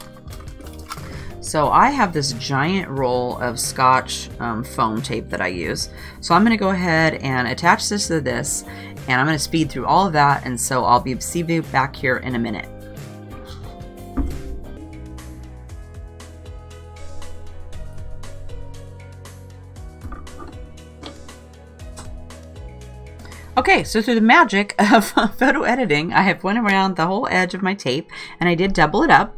So I have this giant roll of Scotch foam tape that I use. So I'm going to go ahead and attach this to this, and I'm going to speed through all of that, and so I'll see you back here in a minute. Okay, so through the magic of photo editing, I have went around the whole edge of my tape, and I did double it up.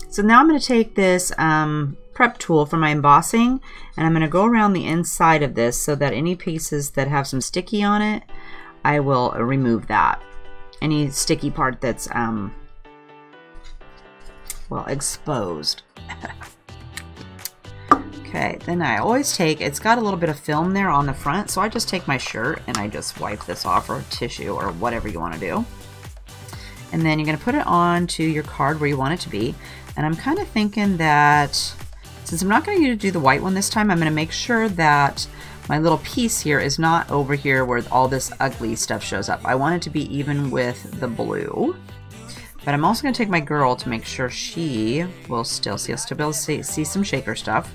So now I'm going to take this prep tool for my embossing, and I'm going to go around the inside of this so that any pieces that have some sticky on it, I will remove that. Any sticky part that's, well, exposed. Okay, then I always take, it's got a little bit of film there on the front, so I just take my shirt and I just wipe this off, or tissue, or whatever you want to do. And then you're going to put it onto your card where you want it to be. And I'm kind of thinking that, since I'm not going to do the white one this time, I'm going to make sure that my little piece here is not over here where all this ugly stuff shows up. I want it to be even with the blue. But I'm also going to take my girl to make sure she will still be able to see some shaker stuff.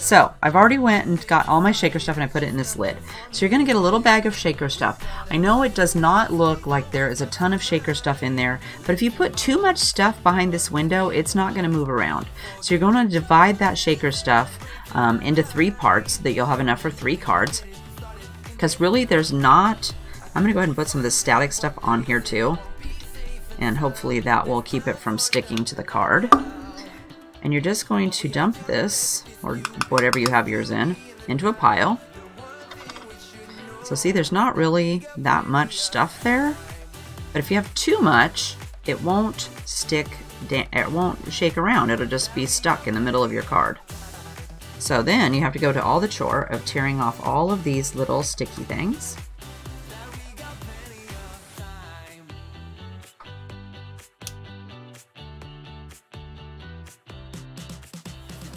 So I've already went and got all my shaker stuff, and I put it in this lid. So you're going to get a little bag of shaker stuff. I know it does not look like there is a ton of shaker stuff in there, but if you put too much stuff behind this window, it's not going to move around. So you're going to divide that shaker stuff into 3 parts so that you'll have enough for 3 cards. Because really there's not, I'm going to go ahead and put some of this static stuff on here too. And hopefully that will keep it from sticking to the card. And you're just going to dump this, or whatever you have yours in, into a pile. So see, there's not really that much stuff there. But if you have too much, it won't stick, it won't shake around. It'll just be stuck in the middle of your card. So then you have to go to all the chore of tearing off all of these little sticky things.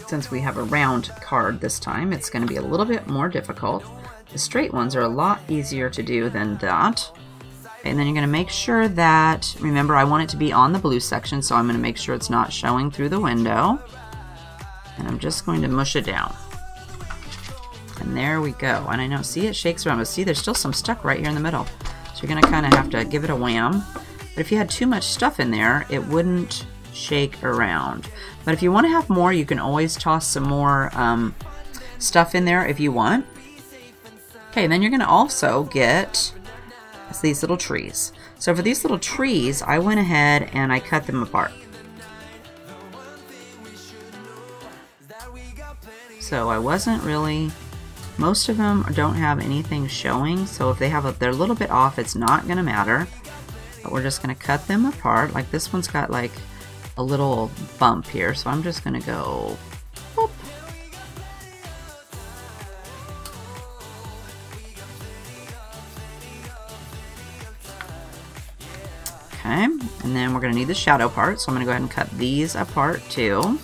Since we have a round card this time, it's going to be a little bit more difficult. The straight ones are a lot easier to do than that. And then you're going to make sure that, remember, I want it to be on the blue section, so I'm going to make sure it's not showing through the window. And I'm just going to mush it down. And there we go. And I know, see, it shakes around, but see, there's still some stuck right here in the middle. So you're going to kind of have to give it a wham. But if you had too much stuff in there, it wouldn't shake around. But if you want to have more, you can always toss some more stuff in there if you want. Okay, then you're going to also get these little trees. So for these little trees, I went ahead and I cut them apart. So I wasn't really, most of them don't have anything showing, so if they have they're a little bit off, it's not going to matter. But we're just going to cut them apart. Like this one's got like a little bump here, so I'm just going to go whoop. Okay, and then we're going to need the shadow part, so I'm going to go ahead and cut these apart too.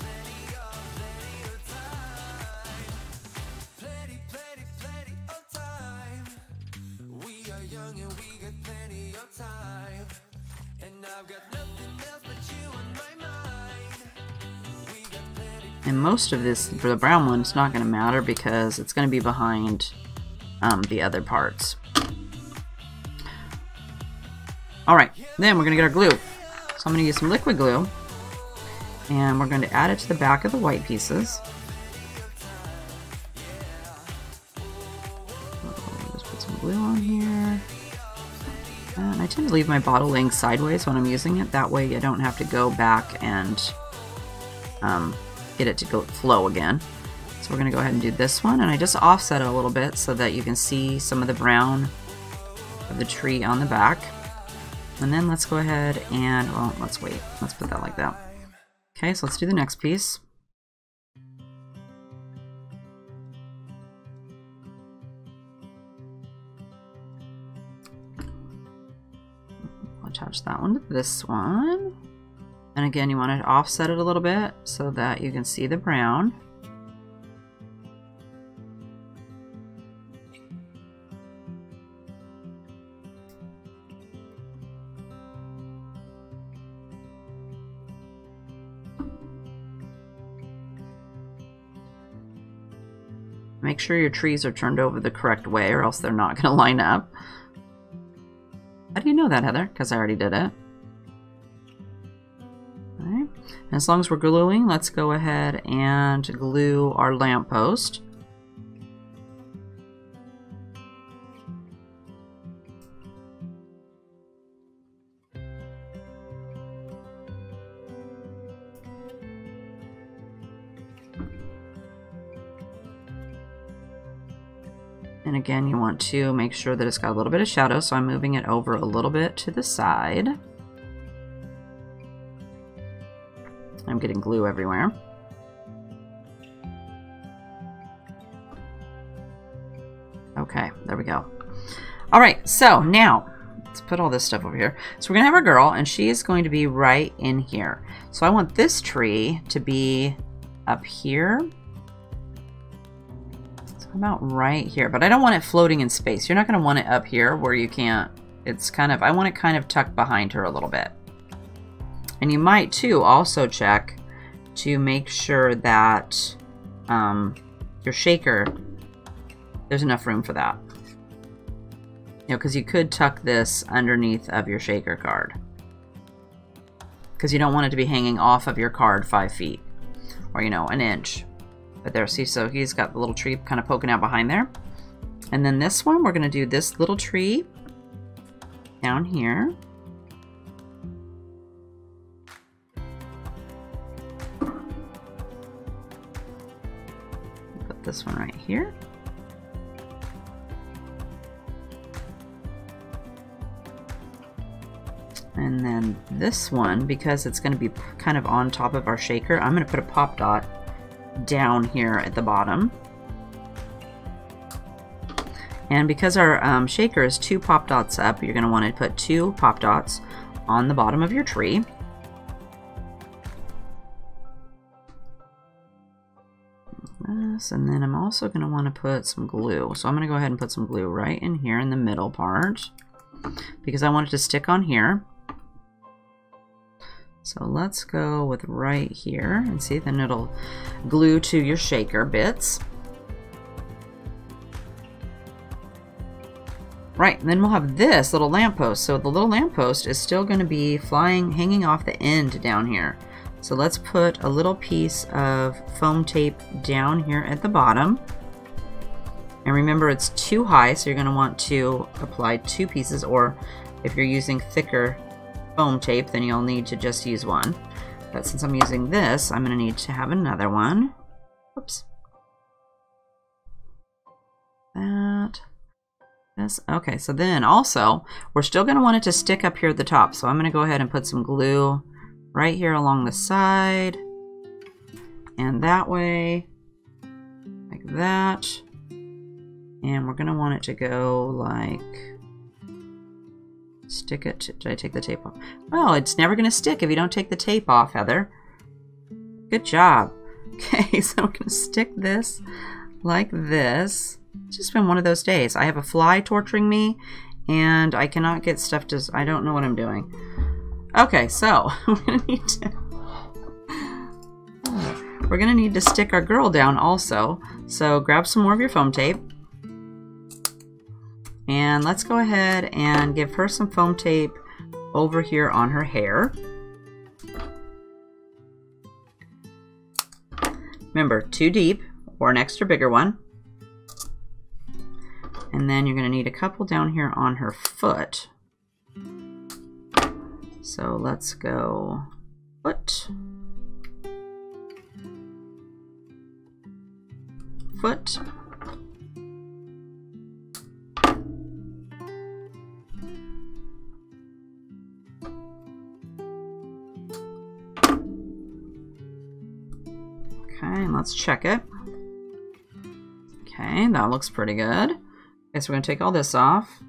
And most of this, for the brown one, it's not going to matter because it's going to be behind the other parts. Alright, then we're going to get our glue. So I'm going to use some liquid glue, and we're going to add it to the back of the white pieces. Just put some glue on here. And I tend to leave my bottle laying sideways when I'm using it. That way I don't have to go back and get it to go flow again. So we're going to go ahead and do this one, and I just offset it a little bit so that you can see some of the brown of the tree on the back. And then let's go ahead and, well, let's wait. Let's put that like that. Okay, so let's do the next piece. I'll attach that one to this one. And again, you want to offset it a little bit so that you can see the brown. Make sure your trees are turned over the correct way or else they're not going to line up. How do you know that, Heather? Because I already did it. Alright. And as long as we're gluing, let's go ahead and glue our lamppost. And again, you want to make sure that it's got a little bit of shadow, so I'm moving it over a little bit to the side. I'm getting glue everywhere. Okay, there we go. All right, so now let's put all this stuff over here. So we're gonna have our girl, and she is going to be right in here. So I want this tree to be up here. About right here, but I don't want it floating in space. You're not going to want it up here where you can't. It's kind of, I want it kind of tucked behind her a little bit. And you might too also check to make sure that your shaker, there's enough room for that. You know, because you could tuck this underneath of your shaker card, because you don't want it to be hanging off of your card 5 feet or, you know, an inch. But there, see, so he's got the little tree kind of poking out behind there. And then this one, we're going to do this little tree down here. Put this one right here. And then this one, because it's going to be kind of on top of our shaker, I'm going to put a pop dot down here at the bottom. And because our shaker is 2 pop dots up, you're going to want to put 2 pop dots on the bottom of your tree. This, and then I'm also going to want to put some glue. So I'm going to go ahead and put some glue right in here in the middle part, because I want it to stick on here. So let's go with right here, and see, then it'll glue to your shaker bits. Right, and then we'll have this little lamppost. So the little lamppost is still going to be hanging off the end down here. So let's put a little piece of foam tape down here at the bottom. And remember, it's too high, so you're going to want to apply 2 pieces, or if you're using thicker foam tape, then you'll need to just use 1. But since I'm using this, I'm going to need to have another one. Oops. This. Okay, so then also, we're still going to want it to stick up here at the top. So I'm going to go ahead and put some glue right here along the side. And that way, like that. And we're going to want it to go like... Stick it. Did I take the tape off? Well, it's never going to stick if you don't take the tape off, Heather. Good job. Okay, so I'm going to stick this like this. It's just been one of those days. I have a fly torturing me, and I cannot get stuff to... I don't know what I'm doing. Okay, so we're going to need to stick our girl down also. So grab some more of your foam tape. And let's go ahead and give her some foam tape over here on her hair. Remember, 2 deep or an extra bigger one. And then you're going to need a couple down here on her foot. So let's go foot, foot. Okay, and let's check it. Okay, that looks pretty good. Okay, so we're going to take all this off.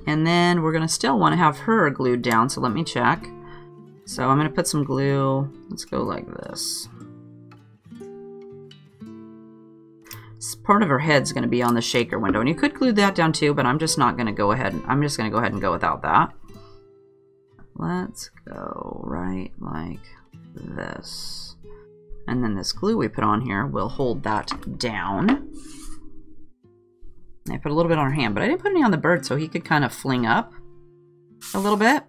And then we're going to still want to have her glued down, so let me check. So I'm going to put some glue. Let's go like this. Part of her head's going to be on the shaker window, and you could glue that down too, but I'm just not going to go ahead. I'm just going to go ahead and go without that. Let's go right like this. And then this glue we put on here will hold that down. I put a little bit on her hand, but I didn't put any on the bird so he could kind of fling up a little bit.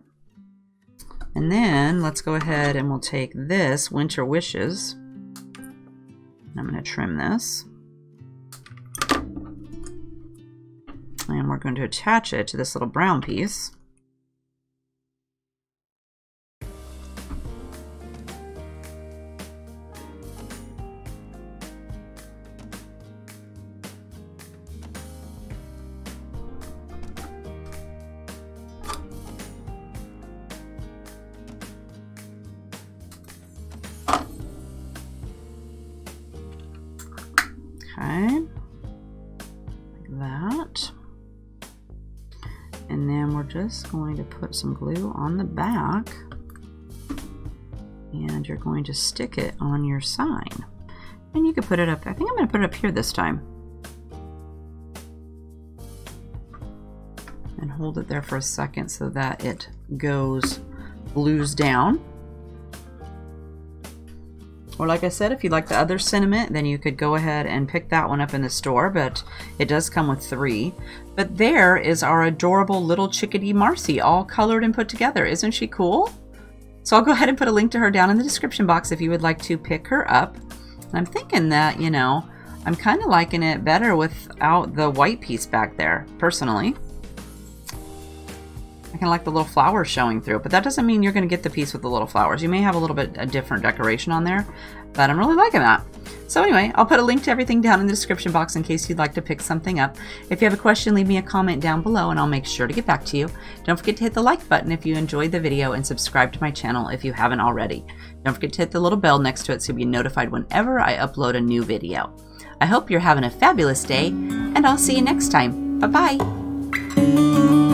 And then let's go ahead and we'll take this Winter Wishes. I'm going to trim this. And we're going to attach it to this little brown piece. Okay, like that. And then we're just going to put some glue on the back, and you're going to stick it on your sign. And you can put it up, I think I'm going to put it up here this time. And hold it there for a second so that it glues down. Or like I said, if you like the other sentiment, then you could go ahead and pick that one up in the store, but it does come with 3. But there is our adorable Little Chickadee Marci, all colored and put together. Isn't she cool? So I'll go ahead and put a link to her down in the description box if you would like to pick her up. And I'm thinking that, you know, I'm kind of liking it better without the white piece back there, personally. I kind of like the little flowers showing through, but that doesn't mean you're going to get the piece with the little flowers. You may have a little bit a different decoration on there, but I'm really liking that. So anyway, I'll put a link to everything down in the description box in case you'd like to pick something up. If you have a question, leave me a comment down below and I'll make sure to get back to you. Don't forget to hit the like button if you enjoyed the video and subscribe to my channel if you haven't already. Don't forget to hit the little bell next to it so you'll be notified whenever I upload a new video. I hope you're having a fabulous day, and I'll see you next time. Bye-bye.